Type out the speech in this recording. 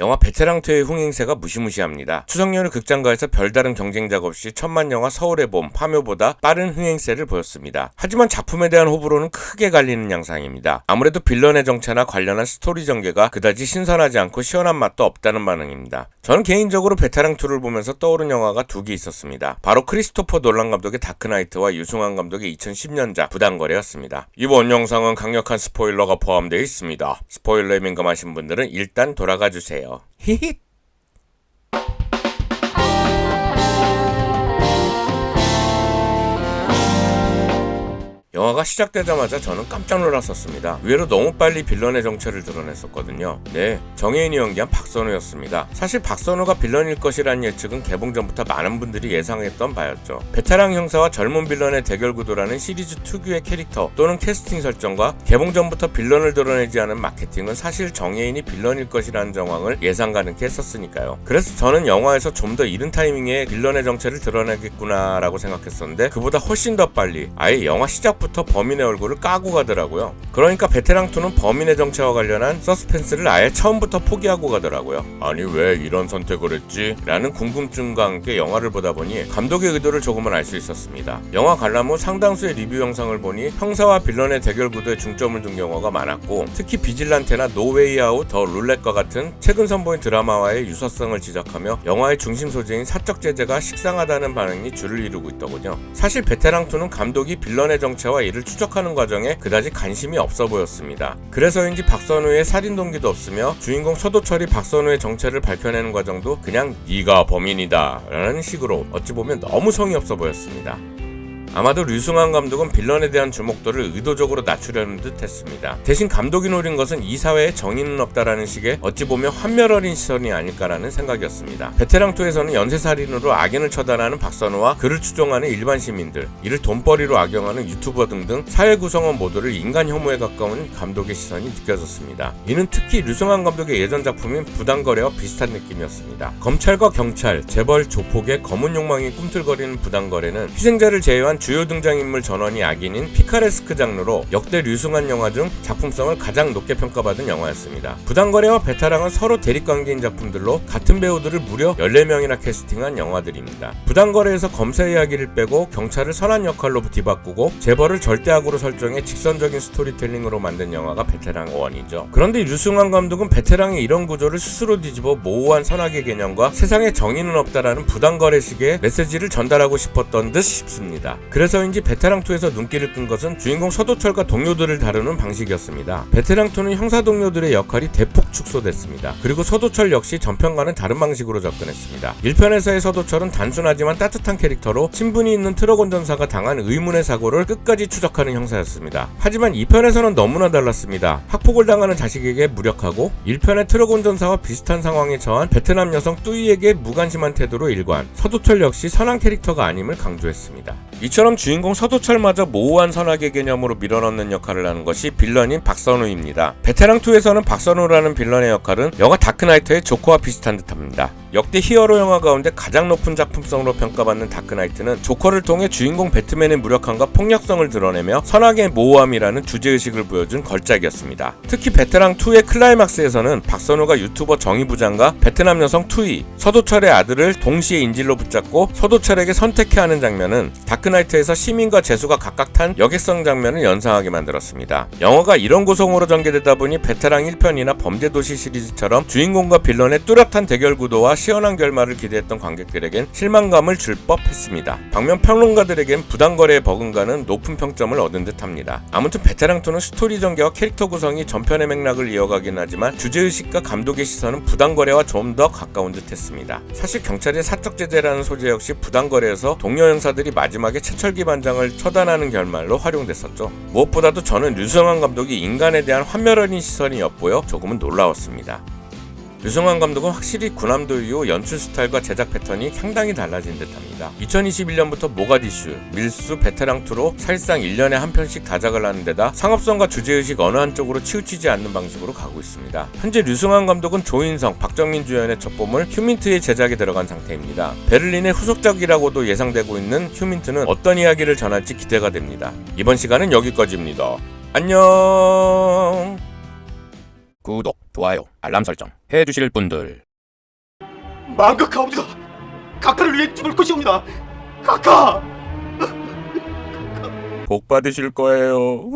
영화 베테랑2의 흥행세가 무시무시합니다. 추석 연휴 극장가에서 별다른 경쟁작 없이 천만 영화 서울의 봄, 파묘보다 빠른 흥행세를 보였습니다. 하지만 작품에 대한 호불호는 크게 갈리는 양상입니다. 아무래도 빌런의 정체나 관련한 스토리 전개가 그다지 신선하지 않고 시원한 맛도 없다는 반응입니다. 저는 개인적으로 베테랑2를 보면서 떠오른 영화가 두 개 있었습니다. 바로 크리스토퍼 놀란 감독의 다크나이트와 유승환 감독의 2010년작 부당거래였습니다. 이번 영상은 강력한 스포일러가 포함되어 있습니다. 스포일러에 민감하신 분들은 일단 돌아가주세요. 히힛. 영화가 시작되자마자 저는 깜짝 놀랐었습니다. 의외로 너무 빨리 빌런의 정체를 드러냈었거든요. 네, 정혜인이 연기한 박선우였습니다. 사실 박선우가 빌런일 것이라는 예측은 개봉 전부터 많은 분들이 예상했던 바였죠. 베테랑 형사와 젊은 빌런의 대결 구도라는 시리즈 특유의 캐릭터 또는 캐스팅 설정과 개봉 전부터 빌런을 드러내지 않은 마케팅은 사실 정혜인이 빌런일 것이라는 정황을 예상 가능케 했었으니까요. 그래서 저는 영화에서 좀 더 이른 타이밍에 빌런의 정체를 드러내겠구나 라고 생각했었는데 그보다 훨씬 더 빨리 아예 영화 시작부터 범인의 얼굴을 까고 가더라고요. 그러니까 베테랑2는 범인의 정체와 관련한 서스펜스를 아예 처음부터 포기하고 가더라고요. 아니 왜 이런 선택을 했지? 라는 궁금증과 함께 영화를 보다 보니 감독의 의도를 조금은 알 수 있었습니다. 영화 관람 후 상당수의 리뷰 영상을 보니 형사와 빌런의 대결 구도에 중점을 둔 경우가 많았고 특히 비질란테나 노웨이 아웃, 더 룰렛과 같은 최근 선보인 드라마와의 유사성을 지적하며 영화의 중심 소재인 사적 제재가 식상하다는 반응이 줄을 이루고 있더군요. 사실 베테랑2는 감독이 빌런의 정체와 이를 추적하는 과정에 그다지 관심이 없어 보였습니다. 그래서인지 박선우의 살인 동기도 없으며 주인공 서도철이 박선우의 정체를 밝혀내는 과정도 그냥 네가 범인이다 라는 식으로 어찌 보면 너무 성의 없어 보였습니다. 아마도 류승환 감독은 빌런에 대한 주목도를 의도적으로 낮추려는 듯 했습니다. 대신 감독이 노린 것은 이 사회에 정의는 없다라는 식의 어찌 보면 환멸 어린 시선이 아닐까라는 생각이었습니다. 베테랑2에서는 연쇄살인으로 악인을 처단하는 박선우와 그를 추종하는 일반 시민들, 이를 돈벌이로 악용하는 유튜버 등등 사회 구성원 모두를 인간 혐오에 가까운 감독의 시선이 느껴졌습니다. 이는 특히 류승환 감독의 예전 작품인 부당거래와 비슷한 느낌이었습니다. 검찰과 경찰, 재벌, 조폭의 검은 욕망이 꿈틀거리는 부당거래는 희생자를 제외한 주요 등장인물 전원이 악인인 피카레스크 장르로 역대 류승환 영화 중 작품성을 가장 높게 평가받은 영화였습니다. 부당거래와 베테랑은 서로 대립관계인 작품들로 같은 배우들을 무려 14명이나 캐스팅한 영화들입니다. 부당거래에서 검사 이야기를 빼고 경찰을 선한 역할로 뒤바꾸고 재벌을 절대악으로 설정해 직선적인 스토리텔링으로 만든 영화가 베테랑 1이죠. 그런데 류승환 감독은 베테랑의 이런 구조를 스스로 뒤집어 모호한 선악의 개념과 세상에 정의는 없다라는 부당거래식의 메시지를 전달하고 싶었던 듯 싶습니다. 그래서인지 베테랑2에서 눈길을 끈 것은 주인공 서도철과 동료들을 다루는 방식이었습니다. 베테랑2는 형사 동료들의 역할이 대폭 축소됐습니다. 그리고 서도철 역시 전편과는 다른 방식으로 접근했습니다. 1편에서의 서도철은 단순하지만 따뜻한 캐릭터로 친분이 있는 트럭 운전사가 당한 의문의 사고를 끝까지 추적하는 형사였습니다. 하지만 2편에서는 너무나 달랐습니다. 학폭을 당하는 자식에게 무력하고 1편의 트럭 운전사와 비슷한 상황에 처한 베트남 여성 뚜이에게 무관심한 태도로 일관, 서도철 역시 선한 캐릭터가 아님을 강조했습니다. 이처럼 주인공 서도철마저 모호한 선악의 개념으로 밀어넣는 역할을 하는 것이 빌런인 박선우입니다. 베테랑2에서는 박선우라는 빌런의 역할은 영화 다크나이트의 조커와 비슷한 듯합니다. 역대 히어로 영화 가운데 가장 높은 작품성으로 평가받는 다크나이트는 조커를 통해 주인공 배트맨의 무력함과 폭력성을 드러내며 선악의 모호함이라는 주제의식을 보여준 걸작이었습니다. 특히 베테랑2의 클라이막스에서는 박선우가 유튜버 정의부장과 베트남 여성 투이, 서도철의 아들을 동시에 인질로 붙잡고 서도철에게 선택해야 하는 장면은 다크나이트에서 시민과 죄수가 각각 탄 여객선 장면을 연상하게 만들었습니다. 영화가 이런 구성으로 전개되다 보니 베테랑 1편이나 범죄도시 시리즈처럼 주인공과 빌런의 뚜렷한 대결 구도와 시원한 결말을 기대했던 관객들에겐 실망감을 줄 법했습니다. 반면 평론가들에겐 부당거래에 버금가는 높은 평점을 얻은 듯합니다. 아무튼 베테랑2는 스토리 전개와 캐릭터 구성이 전편의 맥락을 이어가긴 하지만 주제의식과 감독의 시선은 부당거래와 좀 더 가까운 듯했습니다. 사실 경찰의 사적 제재라는 소재 역시 부당거래에서 동료 형사들이 마지막에 최철기 반장을 처단하는 결말로 활용됐었죠. 무엇보다도 저는 류승환 감독이 인간에 대한 환멸 어린 시선이 엿보여 조금은 놀라웠습니다. 류승환 감독은 확실히 군함도 이후 연출 스타일과 제작 패턴이 상당히 달라진 듯합니다. 2021년부터 모가디슈, 밀수, 베테랑2로 사실상 1년에 한 편씩 다작을 하는 데다 상업성과 주제의식 어느 한쪽으로 치우치지 않는 방식으로 가고 있습니다. 현재 류승환 감독은 조인성, 박정민 주연의 첫봄을 휴민트의 제작에 들어간 상태입니다. 베를린의 후속작이라고도 예상되고 있는 휴민트는 어떤 이야기를 전할지 기대가 됩니다. 이번 시간은 여기까지입니다. 안녕. 구독 좋아요, 알람 설정 해주실 분들. 망극하옵니다. 각하를 위해 죽을 것이옵니다. 각하! 복 받으실 거예요.